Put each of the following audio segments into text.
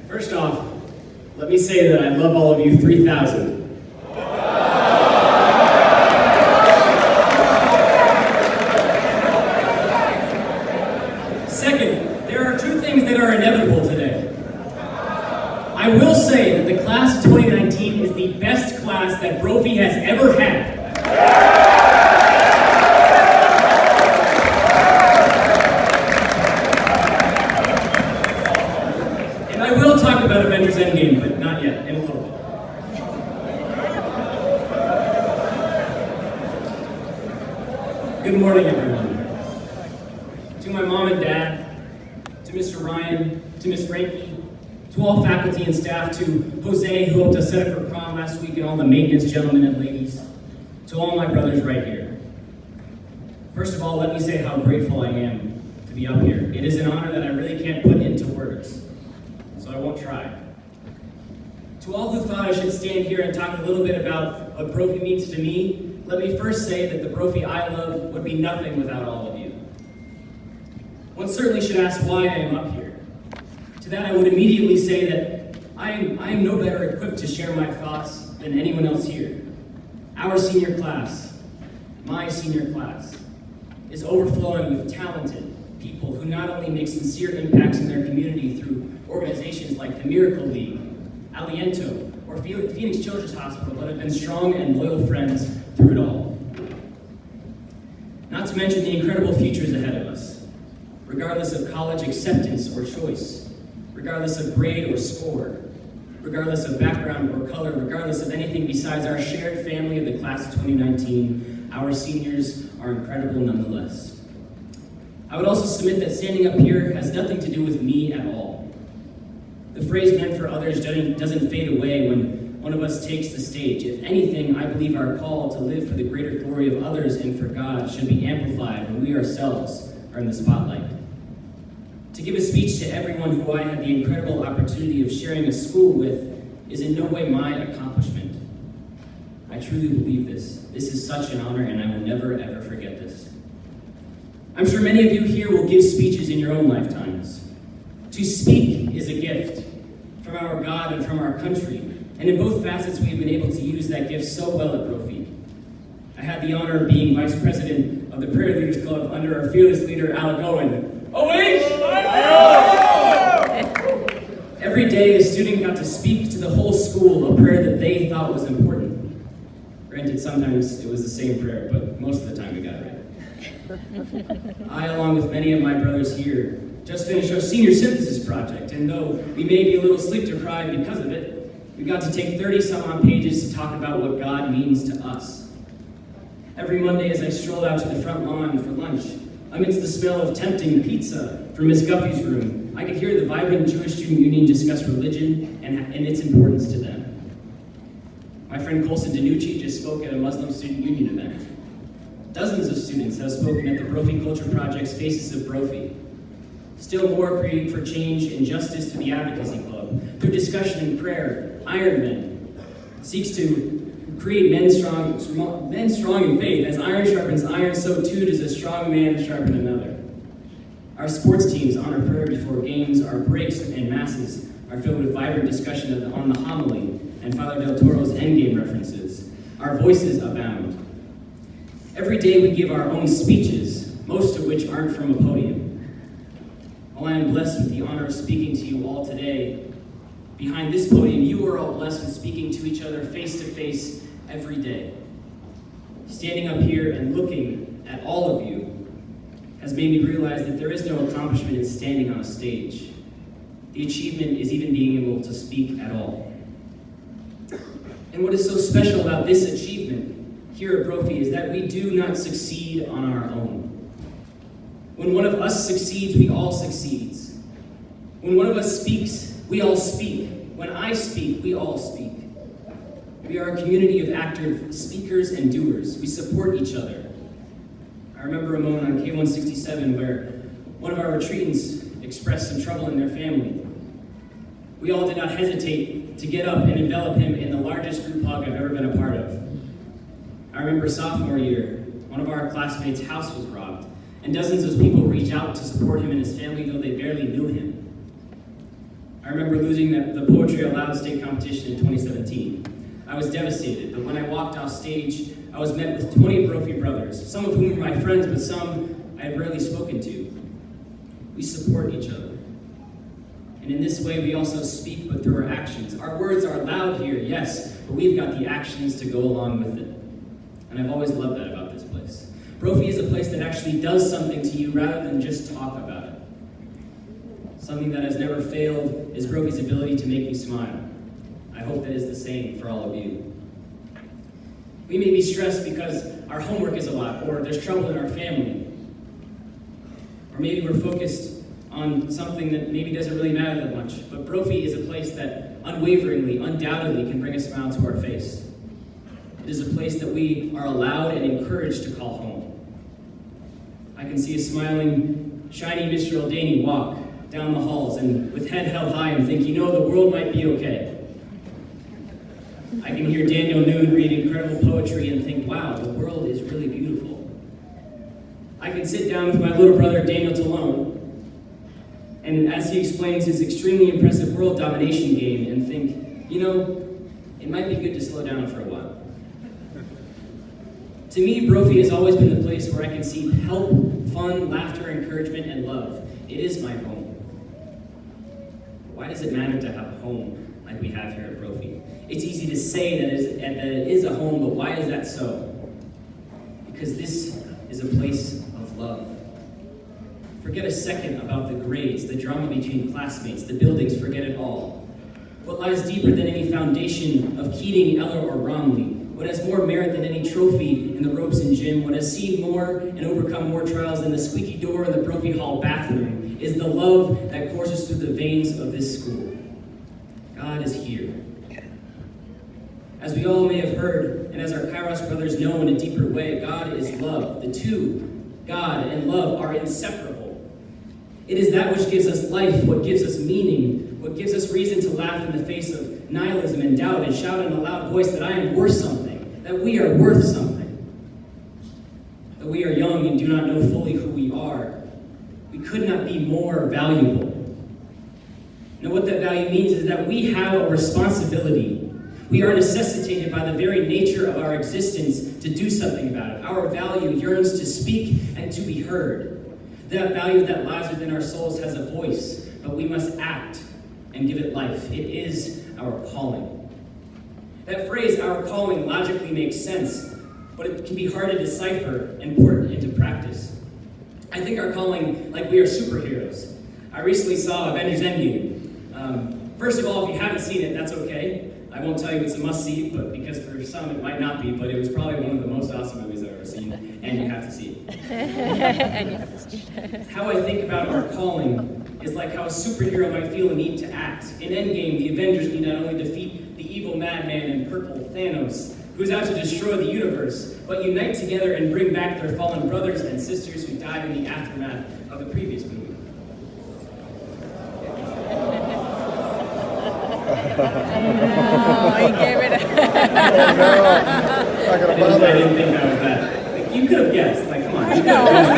First off, let me say that I love all of you 3,000. Second, there are two things that are inevitable today. I will say that the class of 2019 is the best class that Brophy has ever had. And I will talk about Avengers Endgame, but not yet, in a little bit. Good morning, everyone. To my mom and dad, to Mr. Ryan, to Miss Frankie, to all faculty and staff, to Jose, who helped us set up for prom last week, and all the maintenance gentlemen and ladies, to all my brothers right here. First of all, let me say how grateful I am to be up here. It is an honor that I really can't put into words, so I won't try. To all who thought I should stand here and talk a little bit about what Brophy means to me, let me first say that the Brophy I love would be nothing without all of you. One certainly should ask why I am up here. To that I would immediately say that I am no better equipped to share my thoughts than anyone else here. Our senior class, my senior class, is overflowing with talented people who not only make sincere impacts in their community through organizations like the Miracle League, Aliento, or Phoenix Children's Hospital, but have been strong and loyal friends through it all. Not to mention the incredible futures ahead of us, regardless of college acceptance or choice, regardless of grade or score, regardless of background or color, regardless of anything besides our shared family of the class of 2019, our seniors are incredible nonetheless. I would also submit that standing up here has nothing to do with me at all. The phrase meant for others doesn't fade away when one of us takes the stage. If anything, I believe our call to live for the greater glory of others and for God should be amplified when we ourselves are in the spotlight. To give a speech to everyone who I had the incredible opportunity of sharing a school with is in no way my accomplishment. I truly believe this. This is such an honor, and I will never, ever forget this. I'm sure many of you here will give speeches in your own lifetimes. To speak is a gift from our God and from our country, and in both facets we've been able to use that gift so well at Brophy. I had the honor of being vice president of the Prayer Leaders Club under our fearless leader, Alec Owen. Every day, a student got to speak to the whole school a prayer that they thought was important. Granted, sometimes it was the same prayer, but most of the time we got it right. I, along with many of my brothers here, just finished our senior synthesis project, and though we may be a little sleep deprived because of it, we got to take 30-some-odd pages to talk about what God means to us. Every Monday as I strolled out to the front lawn for lunch, amidst the smell of tempting pizza from Miss Guffey's room, I could hear the vibrant Jewish Student Union discuss religion and its importance to them. My friend Colson DiNucci just spoke at a Muslim Student Union event. Dozens of students have spoken at the Brophy Culture Project's Faces of Brophy. Still more create for change and justice to the Advocacy Club. Through discussion and prayer, Iron Men seeks to create men strong in faith. As iron sharpens iron, so too does a strong man sharpen another. Our sports teams honor prayer before games. Our breaks and masses are filled with vibrant discussion on the homily and Father Del Toro's endgame references. Our voices abound. Every day we give our own speeches, most of which aren't from a podium. While I am blessed with the honor of speaking to you all today, behind this podium, you are all blessed with speaking to each other face to face every day. Standing up here and looking at all of you has made me realize that there is no accomplishment in standing on a stage. The achievement is even being able to speak at all. And what is so special about this achievement here at Brophy is that we do not succeed on our own. When one of us succeeds, we all succeed. When one of us speaks, we all speak. When I speak, we all speak. We are a community of active speakers and doers. We support each other. I remember a moment on K167 where one of our retreatants expressed some trouble in their family. We all did not hesitate to get up and envelop him in the largest group hug I've ever been a part of. I remember sophomore year, one of our classmates' house was robbed, and dozens of people reached out to support him and his family, though they barely knew him. I I remember losing the Poetry Aloud state competition in 2017. I was devastated, but when I walked off stage, I was met with 20 Brophy brothers, some of whom were my friends, but some I had rarely spoken to. We support each other. And in this way, we also speak, but through our actions. Our words are loud here, yes, but we've got the actions to go along with it. And I've always loved that about this place. Brophy is a place that actually does something to you rather than just talk about it. Something that has never failed is Brophy's ability to make me smile. I hope that is the same for all of you. We may be stressed because our homework is a lot, or there's trouble in our family. Or maybe we're focused on something that maybe doesn't really matter that much. But Brophy is a place that unwaveringly, undoubtedly can bring a smile to our face. It is a place that we are allowed and encouraged to call home. I can see a smiling, shiny Mr. Aldaney walk down the halls and with head held high and think, the world might be okay. I can hear Daniel Noon read incredible poetry and think, wow, the world is really beautiful. I can sit down with my little brother, Daniel Talone, and as he explains his extremely impressive world domination game and think, it might be good to slow down for a while. To me, Brophy has always been the place where I can see help, fun, laughter, encouragement, and love. It is my home. Why does it matter to have a home like we have here at Brophy? It's easy to say that it is a home, but why is that so? Because this is a place of love. Forget a second about the grades, the drama between classmates, the buildings, forget it all. What lies deeper than any foundation of Keating, Eller, or Romney? What has more merit than any trophy in the ropes and gym? What has seen more and overcome more trials than the squeaky door in the Brophy Hall bathroom is the love that courses through the veins of this school. God is here. As we all may have heard, and as our Kairos brothers know in a deeper way, God is love. The two, God and love, are inseparable. It is that which gives us life, what gives us meaning, what gives us reason to laugh in the face of nihilism and doubt and shout in a loud voice that I am worth something, that we are worth something, that we are young and do not know fully who we are. We could not be more valuable. Now what that value means is that we have a responsibility. We are necessitated by the very nature of our existence to do something about it. Our value yearns to speak and to be heard. That value that lies within our souls has a voice, but we must act and give it life. It is our calling. That phrase, our calling, logically makes sense, but it can be hard to decipher and put into practice. I think our calling, like we are superheroes. I recently saw Avengers Endgame. First of all, if you haven't seen it, that's okay. I won't tell you it's a must-see, but because for some it might not be, but it was probably one of the most awesome movies I've ever seen, and you have to see it. And you have to see it. How I think about our calling is like how a superhero might feel a need to act. In Endgame, the Avengers need not only defeat the evil madman in purple, Thanos, who's out to destroy the universe, but unite together and bring back their fallen brothers and sisters who died in the aftermath of the previous movie. Oh, he gave it a... I didn't think that was that. Like, you could have guessed. Like, come on. You could have guessed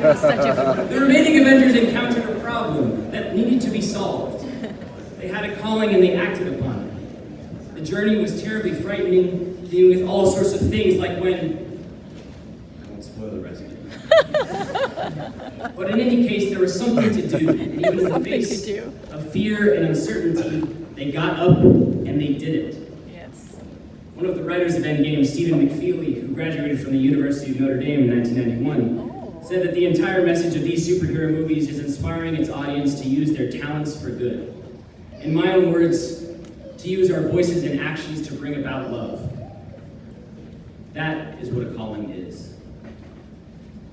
that's fine. The remaining Avengers encountered a problem that needed to be solved. They had a calling and they acted upon it. The journey was terribly frightening, dealing with all sorts of things, like when... I won't spoil the rest of it. But in any case, there was something to do, and even in the face of fear and uncertainty, they got up and they did it. Yes. One of the writers of Endgame, Stephen McFeely, who graduated from the University of Notre Dame in 1991, said that the entire message of these superhero movies is inspiring its audience to use their talents for good. In my own words, to use our voices and actions to bring about love. That is what a calling is.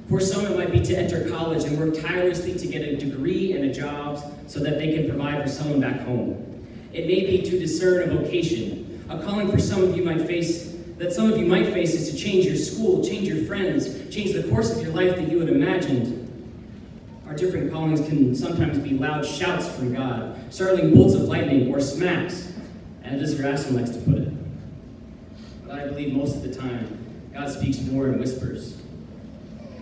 For some, it might be to enter college and work tirelessly to get a degree and a job so that they can provide for someone back home. It may be to discern a vocation. A calling for some of you might face is to change your school, change your friends, change the course of your life that you had imagined. Our different callings can sometimes be loud shouts from God, startling bolts of lightning, or smacks, as Mr. Aston likes to put it. But I believe most of the time, God speaks more in whispers.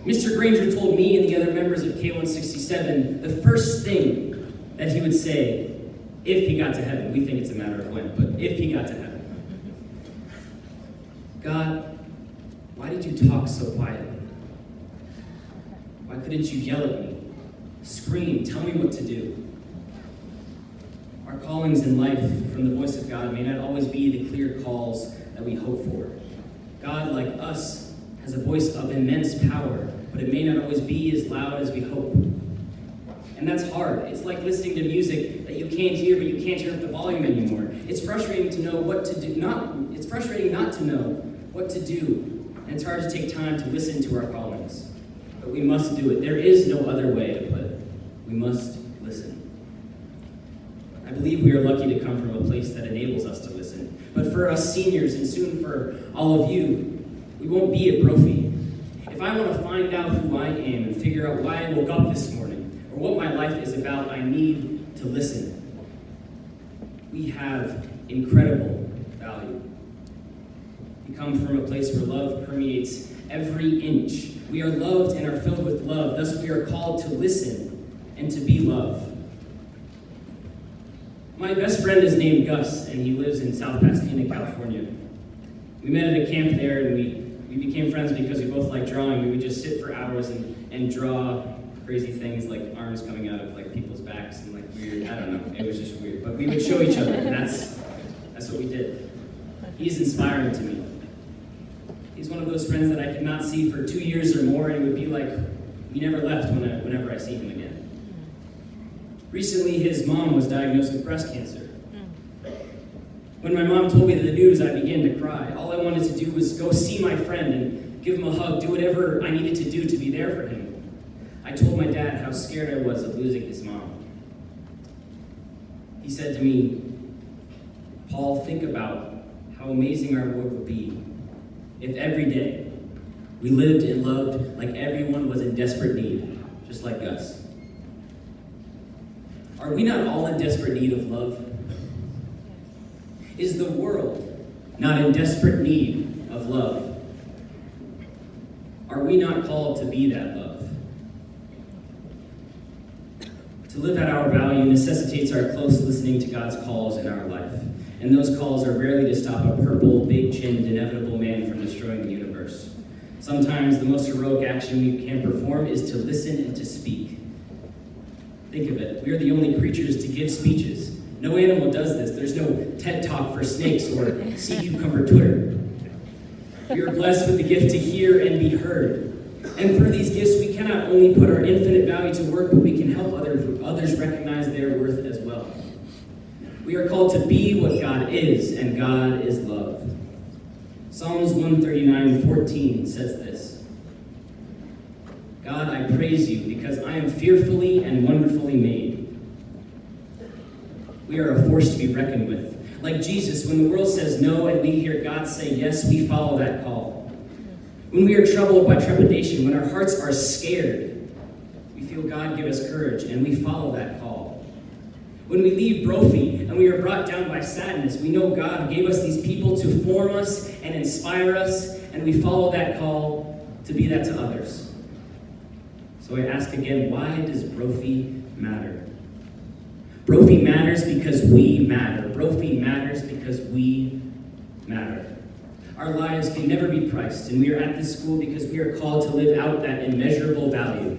Mr. Granger told me and the other members of K167 the first thing that he would say if he got to heaven. We think it's a matter of when, but if he got to heaven. God, why did you talk so quietly? Why couldn't you yell at me? Scream, tell me what to do. Our callings in life from the voice of God may not always be the clear calls that we hope for. God, like us, has a voice of immense power, but it may not always be as loud as we hope. And that's hard. It's like listening to music that you can't hear, but you can't turn up the volume anymore. It's frustrating to know what to do. It's frustrating not to know what to do, and it's hard to take time to listen to our callings. But we must do it. There is no other way to put it. We must listen. I believe we are lucky to come from a place that enables us to listen. But for us seniors, and soon for all of you, we won't be at Brophy. If I want to find out who I am and figure out why I woke up this morning, or what my life is about, I need to listen. We have incredible value. We come from a place where love permeates every inch. We are loved and are filled with love. Thus, we are called to listen and to be loved. My best friend is named Gus, and he lives in South Pasadena, California. We met at a camp there, and we became friends because we both like drawing. We would just sit for hours and draw crazy things like arms coming out of like people's backs and like weird, I don't know, it was just weird. But we would show each other, and that's what we did. He's inspiring to me. He's one of those friends that I could not see for 2 years or more, and it would be like he never left whenever I see him again. Recently, his mom was diagnosed with breast cancer. When my mom told me the news, I began to cry. All I wanted to do was go see my friend and give him a hug, do whatever I needed to do to be there for him. I told my dad how scared I was of losing his mom. He said to me, "Paul, think about how amazing our world would be if every day we lived and loved like everyone was in desperate need, just like Gus." Are we not all in desperate need of love? Is the world not in desperate need of love? Are we not called to be that love? To live out our value necessitates our close listening to God's calls in our life. And those calls are rarely to stop a purple, big-chinned, inevitable man from destroying the universe. Sometimes the most heroic action we can perform is to listen and to speak. Think of it. We are the only creatures to give speeches. No animal does this. There's no TED Talk for snakes or sea cucumber Twitter. We are blessed with the gift to hear and be heard. And through these gifts, we cannot only put our infinite value to work, but we can help others recognize their worth as well. We are called to be what God is, and God is love. Psalms 139:14 says this: "God, I praise you because I am fearfully and wonderfully made." We are a force to be reckoned with. Like Jesus, when the world says no and we hear God say yes, we follow that call. When we are troubled by trepidation, when our hearts are scared, we feel God give us courage and we follow that call. When we leave Brophy and we are brought down by sadness, we know God gave us these people to form us and inspire us, and we follow that call to be that to others. So I ask again, why does Brophy matter? Brophy matters because we matter. Brophy matters because we matter. Our lives can never be priced, and we are at this school because we are called to live out that immeasurable value.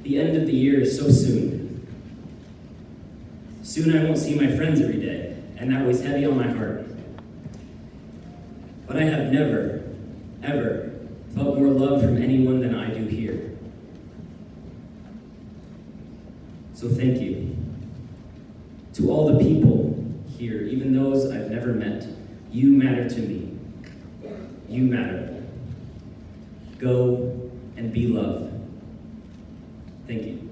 The end of the year is so soon. Soon I won't see my friends every day, and that weighs heavy on my heart. But I have never, ever felt more love from anyone than I do here. So thank you. To all the people here, even those I've never met, you matter to me. You matter. Go and be love. Thank you.